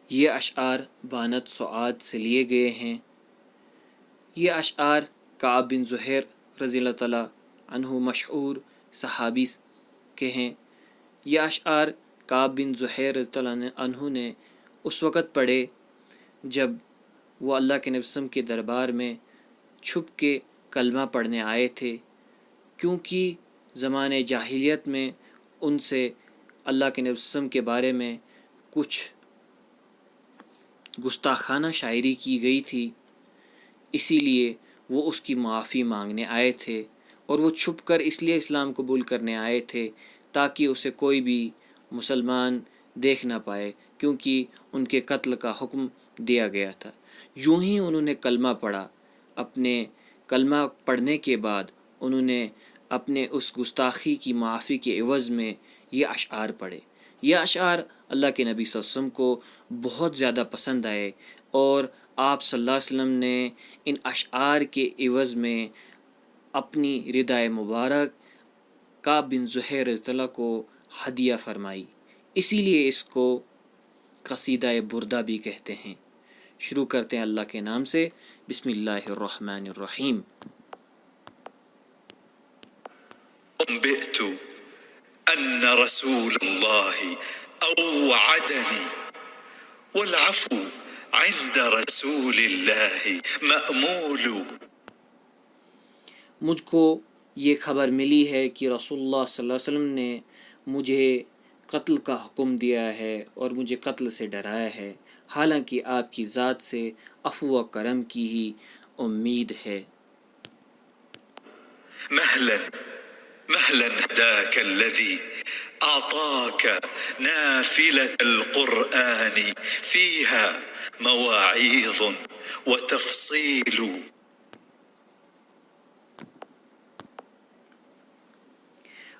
یہ اشعار بانت سعاد سے لیے گئے ہیں۔ یہ اشعار کعب بن زہیر رضی اللہ تعالیٰ عنہ مشہور صحابی کے ہیں۔ یہ اشعار کعب بن زہیر رضی اللہ عنہ نے اس وقت پڑھے جب وہ اللہ کے نبی صلی اللہ علیہ وسلم کے دربار میں چھپ کے کلمہ پڑھنے آئے تھے، کیونکہ زمانے جاہلیت میں ان سے اللہ کے نبی صلی اللہ علیہ وسلم کے بارے میں کچھ گستاخانہ شاعری کی گئی تھی، اسی لیے وہ اس کی معافی مانگنے آئے تھے، اور وہ چھپ کر اس لیے اسلام قبول کرنے آئے تھے تاکہ اسے کوئی بھی مسلمان دیکھ نہ پائے، کیونکہ ان کے قتل کا حکم دیا گیا تھا۔ یوں ہی انہوں نے کلمہ پڑھا، اپنے کلمہ پڑھنے کے بعد انہوں نے اپنے اس گستاخی کی معافی کے عوض میں یہ اشعار پڑھے۔ یہ اشعار اللہ کے نبی صلی اللہ علیہ وسلم کو بہت زیادہ پسند آئے، اور آپ صلی اللہ علیہ وسلم نے ان اشعار کے عوض میں اپنی ردائے مبارک کعب بن زہیر رضی اللہ کو ہدیہ فرمائی، اسی لیے اس کو قصیدہ بردہ بھی کہتے ہیں۔ شروع کرتے ہیں اللہ کے نام سے، بسم اللہ الرحمن الرحیم۔ انبئت ان رسول اللہ اوعدنی والعفو عند رسول اللہ مأمول۔ مجھ کو یہ خبر ملی ہے کہ رسول اللہ صلی اللہ علیہ وسلم نے مجھے قتل کا حکم دیا ہے اور مجھے قتل سے ڈرایا ہے، حالانکہ آپ کی ذات سے عفو و کرم کی ہی امید ہے۔ مہلا مہلا ہداک الذی اعطاک نافلة القرآن فیہا مواعیظ وتفصیل۔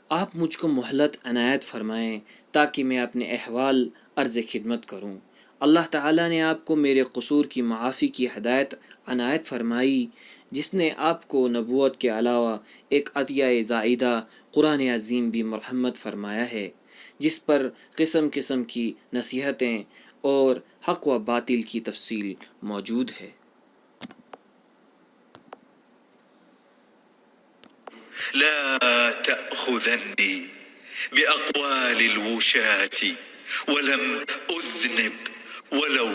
آپ مجھ کو مہلت عنایت فرمائیں تاکہ میں اپنے احوال عرض خدمت کروں۔ اللہ تعالیٰ نے آپ کو میرے قصور کی معافی کی ہدایت عنایت فرمائی، جس نے آپ کو نبوت کے علاوہ ایک عطیہ زائدہ قرآن عظیم بھی مرحمت فرمایا ہے، جس پر قسم قسم کی نصیحتیں اور حق و باطل کی تفصیل موجود ہے۔ لا تأخذنی بأقوال الوشاة ولم أذنب ولو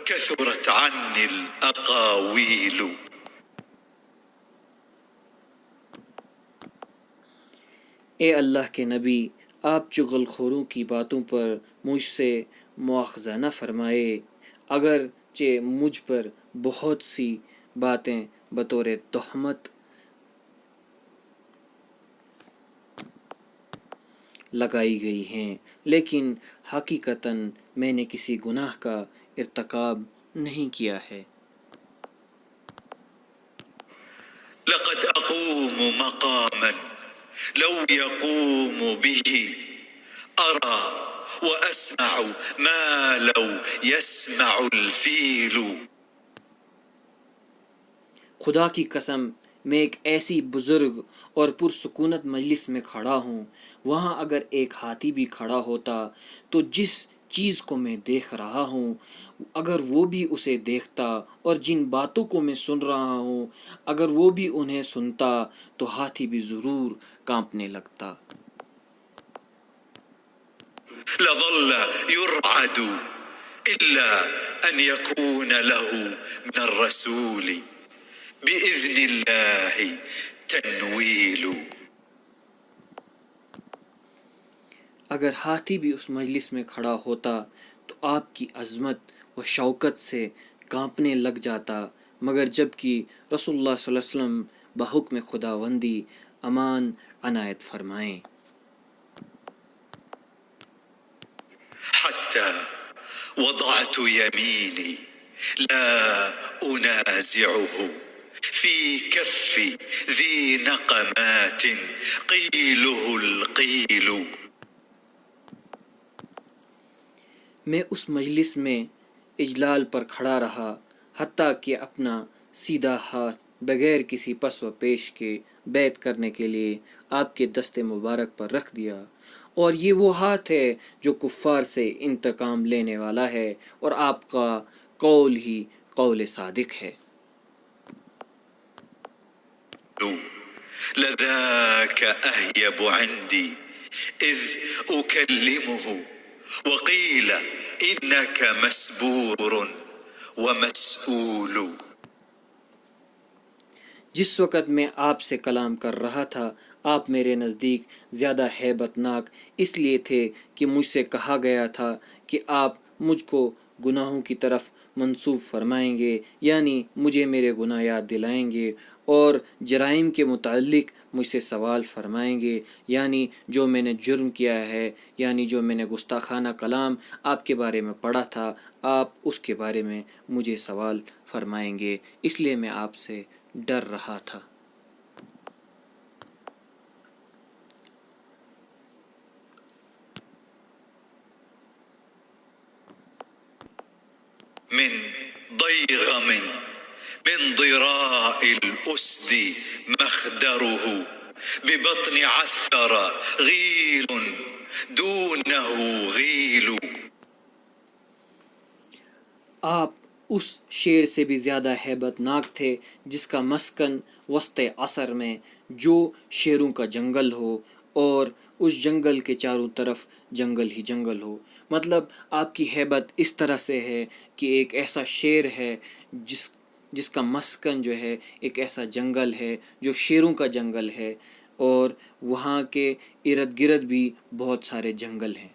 كثرت عني الأقاويل۔ اے اللہ کے نبی، آپ چغل خوروں کی باتوں پر مجھ سے مواخذہ نہ فرمائے، اگرچہ مجھ پر بہت سی باتیں بطور تہمت لگائی گئی ہیں، لیکن حقیقتاً میں نے کسی گناہ کا ارتکاب نہیں کیا ہے۔ لقد أقوم مقاما لو يقوم به أرى وأسمع ما لو يسمع الفيل۔ خدا کی قسم، میں ایک ایسی بزرگ اور پرسکونت مجلس میں کھڑا ہوں، وہاں اگر ایک ہاتھی بھی کھڑا ہوتا تو جس چیز کو میں دیکھ رہا ہوں اگر وہ بھی اسے دیکھتا، اور جن باتوں کو میں سن رہا ہوں اگر وہ بھی انہیں سنتا، تو ہاتھی بھی ضرور کانپنے لگتا۔ لظل يرعد إلا أن يكون له من الرسول بإذن الله تنويل۔ اگر ہاتھی بھی اس مجلس میں کھڑا ہوتا تو آپ کی عظمت و شوکت سے کانپنے لگ جاتا، مگر جب کہ رسول اللہ صلی اللہ علیہ وسلم بحکم خداوندی امان عنایت فرمائیں۔ حتى وضعت يميني لا أنازعه في كف ذي نقمات قيله القيل۔ میں اس مجلس میں اجلال پر کھڑا رہا، حتیٰ کہ اپنا سیدھا ہاتھ بغیر کسی پس و پیش کے بیعت کرنے کے لیے آپ کے دست مبارک پر رکھ دیا، اور یہ وہ ہاتھ ہے جو کفار سے انتقام لینے والا ہے، اور آپ کا قول ہی قول صادق ہے۔ لذاك أهيب عندي إذ أكلمه وقيل إنك مسبور ومسؤول۔ جس وقت میں آپ سے کلام کر رہا تھا، آپ میرے نزدیک زیادہ ہیبت ناک اس لیے تھے کہ مجھ سے کہا گیا تھا کہ آپ مجھ کو گناہوں کی طرف منسوب فرمائیں گے، یعنی مجھے میرے گناہ یاد دلائیں گے اور جرائم کے متعلق مجھ سے سوال فرمائیں گے، یعنی جو میں نے جرم کیا ہے، یعنی جو میں نے گستاخانہ کلام آپ کے بارے میں پڑھا تھا، آپ اس کے بارے میں مجھے سوال فرمائیں گے، اس لیے میں آپ سے ڈر رہا تھا۔ من ضيغم من ضراء الأسد مخدره ببطن عثر غيل دونه غيل۔ آپ اس شیر سے بھی زیادہ ہیبت ناک تھے جس کا مسکن وسط عصر میں جو شیروں کا جنگل ہو اور اس جنگل کے چاروں طرف جنگل ہی جنگل ہو۔ مطلب آپ کی ہیبت اس طرح سے ہے کہ ایک ایسا شیر ہے جس کا مسکن جو ہے ایک ایسا جنگل ہے جو شیروں کا جنگل ہے، اور وہاں کے ارد گرد بھی بہت سارے جنگل ہیں۔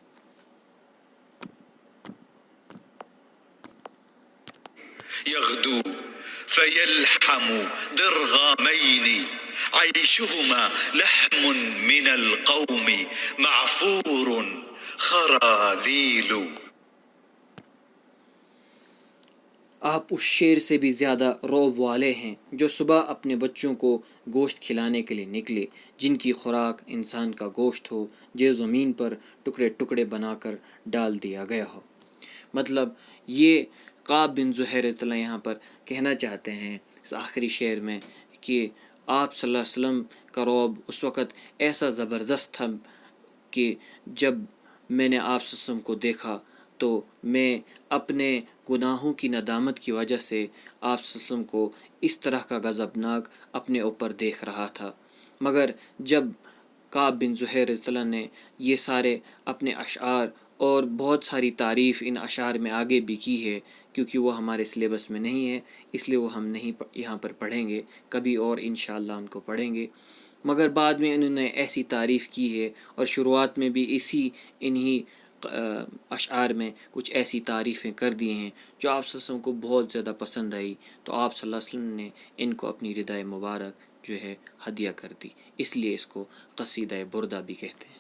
يغدو فيلحم ضرغامين عيشهما لحم من القوم معفور خراذيل۔ آپ اس شیر سے بھی زیادہ رعب والے ہیں جو صبح اپنے بچوں کو گوشت کھلانے کے لیے نکلے، جن کی خوراک انسان کا گوشت ہو جو زمین پر ٹکڑے ٹکڑے بنا کر ڈال دیا گیا ہو۔ مطلب یہ کعب بن زہیر رضی اللہ یہاں پر کہنا چاہتے ہیں اس آخری شعر میں کہ آپ صلی اللہ علیہ وسلم کا رعب اس وقت ایسا زبردست تھا کہ جب میں نے آپ صلی اللہ علیہ وسلم کو دیکھا تو میں اپنے گناہوں کی ندامت کی وجہ سے آپ صلی اللہ علیہ وسلم کو اس طرح کا غضبناک اپنے اوپر دیکھ رہا تھا۔ مگر جب کعب بن زہیر رضی اللہ نے یہ سارے اپنے اشعار اور بہت ساری تعریف ان اشعار میں آگے بھی کی ہے، کیونکہ وہ ہمارے سلیبس میں نہیں ہے اس لیے وہ ہم نہیں یہاں پر پڑھیں گے، کبھی اور انشاءاللہ ان کو پڑھیں گے، مگر بعد میں انہوں نے ایسی تعریف کی ہے اور شروعات میں بھی انہی اشعار میں کچھ ایسی تعریفیں کر دی ہیں جو آپ صلی اللہ علیہ وسلم کو بہت زیادہ پسند آئی، تو آپ صلی اللہ علیہ وسلم نے ان کو اپنی ردائے مبارک جو ہے ہدیہ کر دی، اس لیے اس کو قصیدہ بردہ بھی کہتے ہیں۔